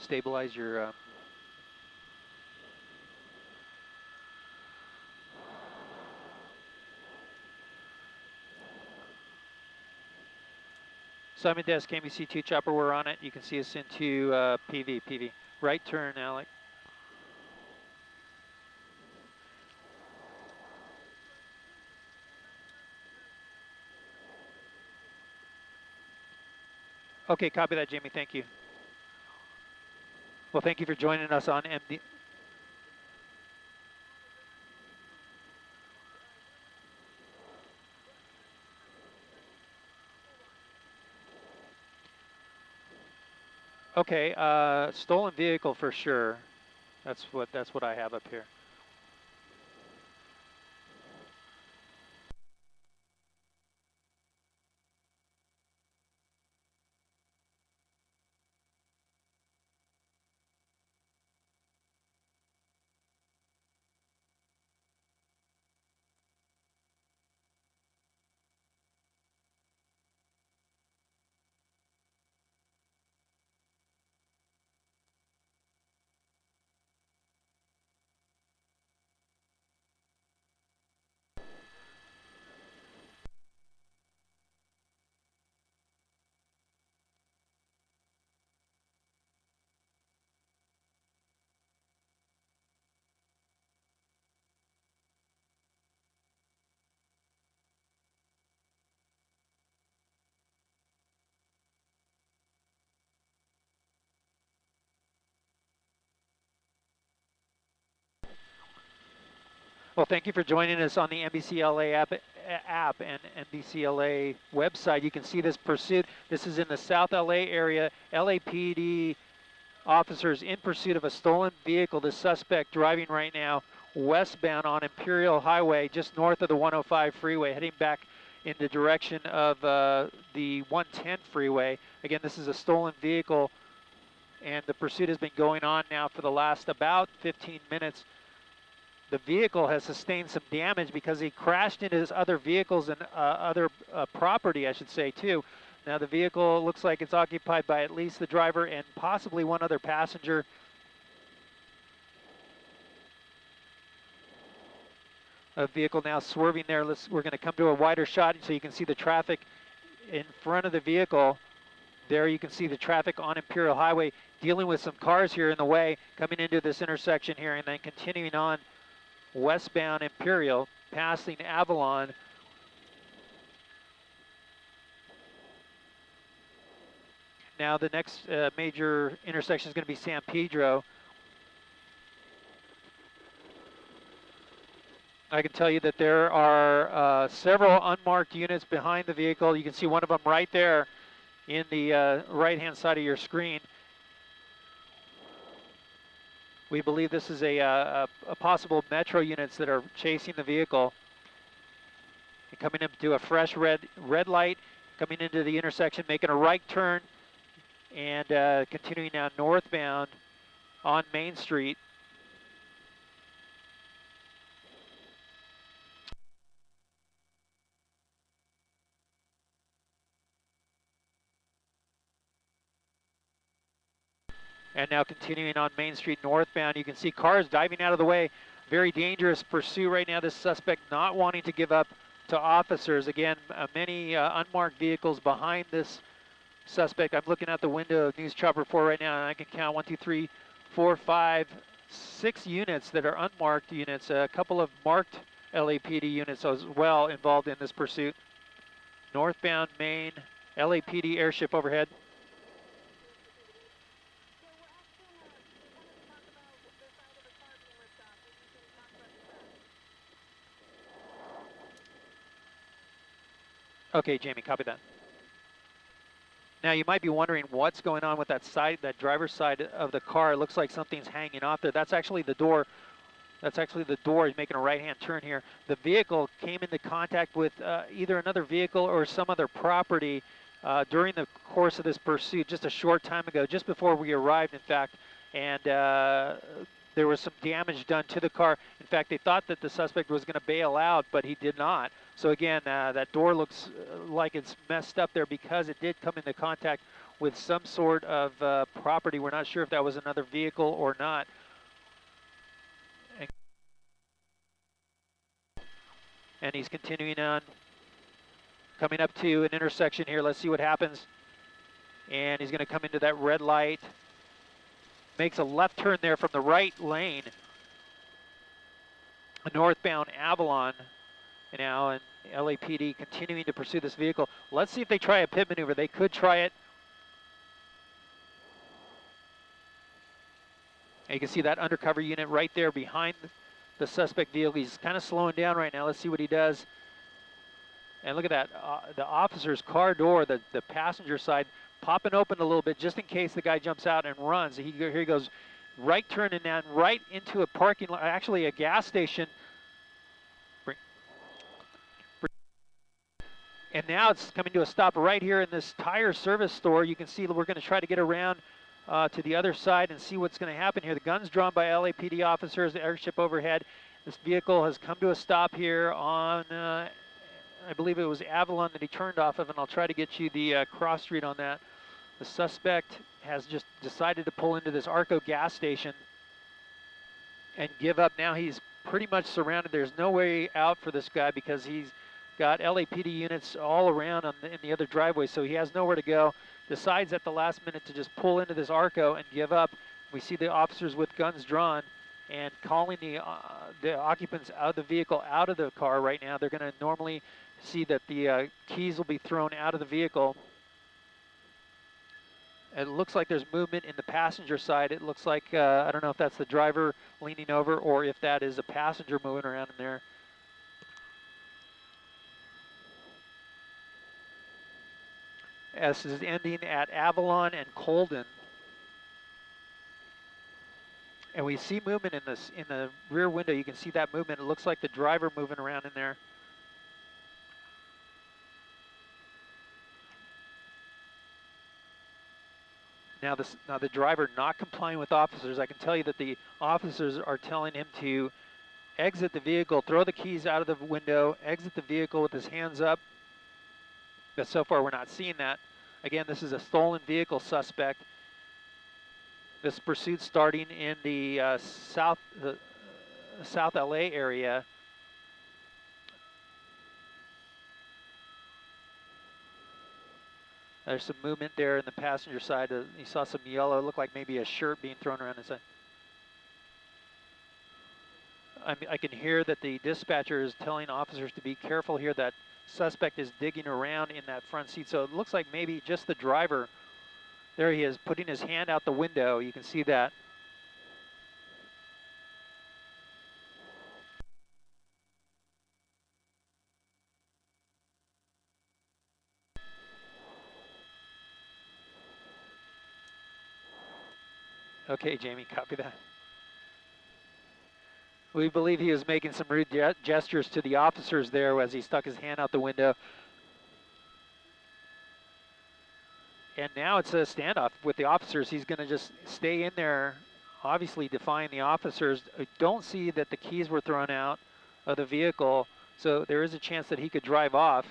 stabilize your Simon Desk, KBC2 chopper, we're on it. You can see us into PV. Right turn, Alec. Okay, copy that, Jamie, thank you. Well, thank you for joining us on MD. Okay, stolen vehicle for sure. That's what I have up here. Well, thank you for joining us on the NBCLA app and NBCLA website. You can see this pursuit. This is in the South LA area. LAPD officers in pursuit of a stolen vehicle. The suspect driving right now westbound on Imperial Highway, just north of the 105 freeway, heading back in the direction of the 110 freeway. Again, this is a stolen vehicle, and the pursuit has been going on now for the last about 15 minutes. The vehicle has sustained some damage because he crashed into his other vehicles and other property, I should say, too. Now the vehicle looks like it's occupied by at least the driver and possibly one other passenger. A vehicle now swerving there. We're going to come to a wider shot so you can see the traffic in front of the vehicle. There you can see the traffic on Imperial Highway, dealing with some cars here in the way, coming into this intersection here and then continuing on westbound Imperial, passing Avalon. Now the next major intersection is going to be San Pedro. I can tell you that there are several unmarked units behind the vehicle. You can see one of them right there in the right-hand side of your screen. We believe this is a possible Metro units that are chasing the vehicle. And coming into a fresh red light, coming into the intersection, making a right turn, and continuing now northbound on Main Street. And now continuing on Main Street northbound, you can see cars diving out of the way. Very dangerous pursuit right now. This suspect not wanting to give up to officers. Again, many unmarked vehicles behind this suspect. I'm looking out the window of News Chopper 4 right now, and I can count 1, 2, 3, 4, 5, 6 units that are unmarked units. A couple of marked LAPD units as well involved in this pursuit. Northbound Main, LAPD airship overhead. Okay, Jamie, copy that. Now you might be wondering what's going on with that side, that driver's side of the car. It looks like something's hanging off there. That's actually the door. That's actually the door. He's making a right-hand turn here. The vehicle came into contact with either another vehicle or some other property during the course of this pursuit just a short time ago, just before we arrived, in fact. And there was some damage done to the car. In fact, they thought that the suspect was going to bail out, but he did not. So again, that door looks like it's messed up there because it did come into contact with some sort of property. We're not sure if that was another vehicle or not. And he's continuing on, coming up to an intersection here. Let's see what happens. And he's going to come into that red light. Makes a left turn there from the right lane. A northbound Avalon now, and LAPD continuing to pursue this vehicle. Let's see if they try a pit maneuver. They could try it. And you can see that undercover unit right there behind the suspect vehicle. He's kind of slowing down right now. Let's see what he does. And look at that, the officer's car door, the passenger side, popping open a little bit just in case the guy jumps out and runs. Here he goes, right turning down, right into a parking lot, actually a gas station. And now it's coming to a stop right here in this tire service store. You can see we're going to try to get around to the other side and see what's going to happen here. The gun's drawn by LAPD officers, the airship overhead. This vehicle has come to a stop here on, I believe it was Avalon that he turned off of, and I'll try to get you the cross street on that. The suspect has just decided to pull into this Arco gas station and give up. Now he's pretty much surrounded. There's no way out for this guy because he's got LAPD units all around in the other driveway, so he has nowhere to go. Decides at the last minute to just pull into this Arco and give up. We see the officers with guns drawn and calling the occupants out of the vehicle, out of the car right now. They're going to normally see that the keys will be thrown out of the vehicle. It looks like there's movement in the passenger side. It looks like, I don't know if that's the driver leaning over or if that is a passenger moving around in there. This is ending at Avalon and Colden. And we see movement in the rear window. You can see that movement. It looks like the driver moving around in there. Now the driver not complying with officers. I can tell you that the officers are telling him to exit the vehicle, throw the keys out of the window, exit the vehicle with his hands up. But so far we're not seeing that. Again, this is a stolen vehicle suspect. This pursuit starting in the South LA area. There's some movement there in the passenger side. You saw some yellow, looked like maybe a shirt being thrown around inside. I can hear that the dispatcher is telling officers to be careful here. That suspect is digging around in that front seat. So it looks like maybe just the driver. There he is, putting his hand out the window. You can see that. Okay, Jamie, copy that. We believe he was making some rude gestures to the officers there as he stuck his hand out the window. And now it's a standoff with the officers. He's going to just stay in there, obviously defying the officers. I don't see that the keys were thrown out of the vehicle, so there is a chance that he could drive off.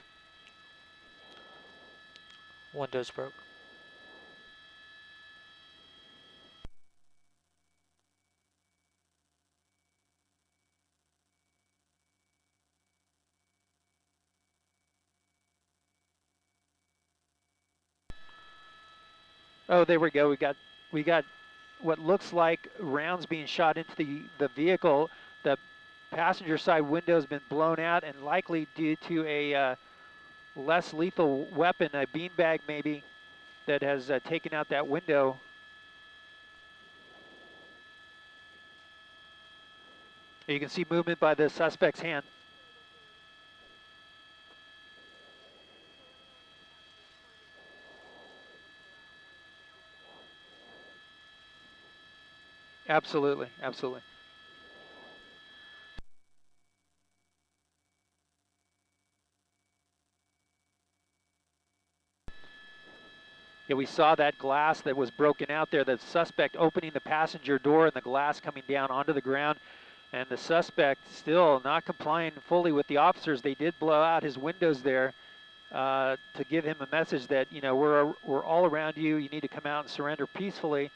Windows broke. Oh, there we go. We got what looks like rounds being shot into the vehicle. The passenger side window has been blown out, and likely due to a less lethal weapon, a beanbag maybe, that has taken out that window. You can see movement by the suspect's hand. Absolutely, absolutely. Yeah, we saw that glass that was broken out there, the suspect opening the passenger door and the glass coming down onto the ground. And the suspect still not complying fully with the officers. They did blow out his windows there to give him a message that, you know, we're all around you. You need to come out and surrender peacefully.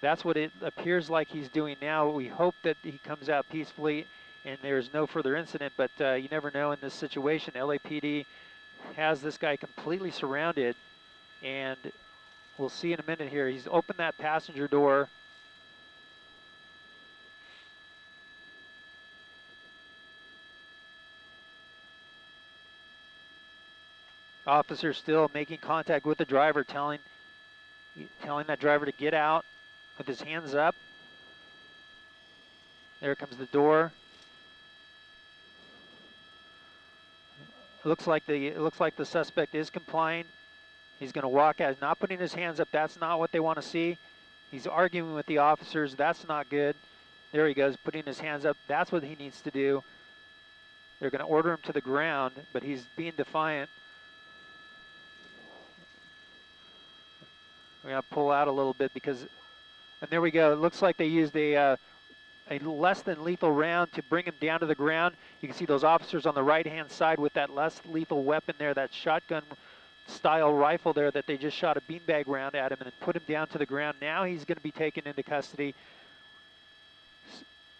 That's what it appears like he's doing now. We hope that he comes out peacefully and there's no further incident, but you never know in this situation. LAPD has this guy completely surrounded, and we'll see in a minute here. He's opened that passenger door. Officer still making contact with the driver, telling that driver to get out with his hands up. There comes the door. It looks like the suspect is complying. He's going to walk out, not putting his hands up. That's not what they want to see. He's arguing with the officers. That's not good. There he goes, putting his hands up. That's what he needs to do. They're going to order him to the ground, but he's being defiant. We're going to pull out a little bit because, and there we go. It looks like they used a less than lethal round to bring him down to the ground. You can see those officers on the right-hand side with that less lethal weapon there, that shotgun style rifle there that they just shot a beanbag round at him and then put him down to the ground. Now he's going to be taken into custody.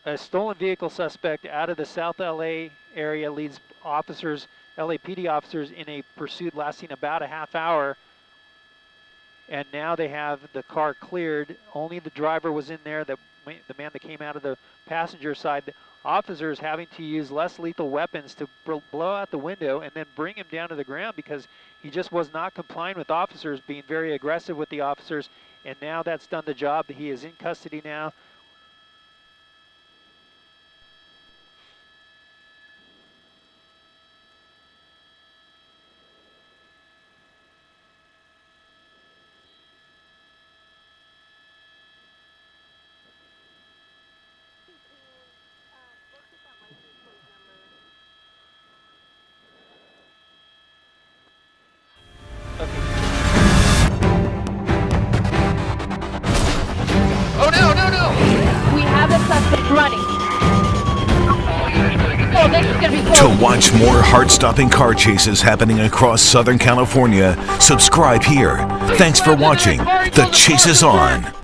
A stolen vehicle suspect out of the South LA area leads officers, LAPD officers, in a pursuit lasting about a half hour. And now they have the car cleared. Only the driver was in there, the man that came out of the passenger side. The officers having to use less lethal weapons to blow out the window and then bring him down to the ground because he just was not complying with officers, being very aggressive with the officers. And now that's done the job. He is in custody now. Oh, no! We have a suspect running. Oh, this is gonna be close. To watch more heart-stopping car chases happening across Southern California, subscribe here. Thanks for watching. The Chase is on.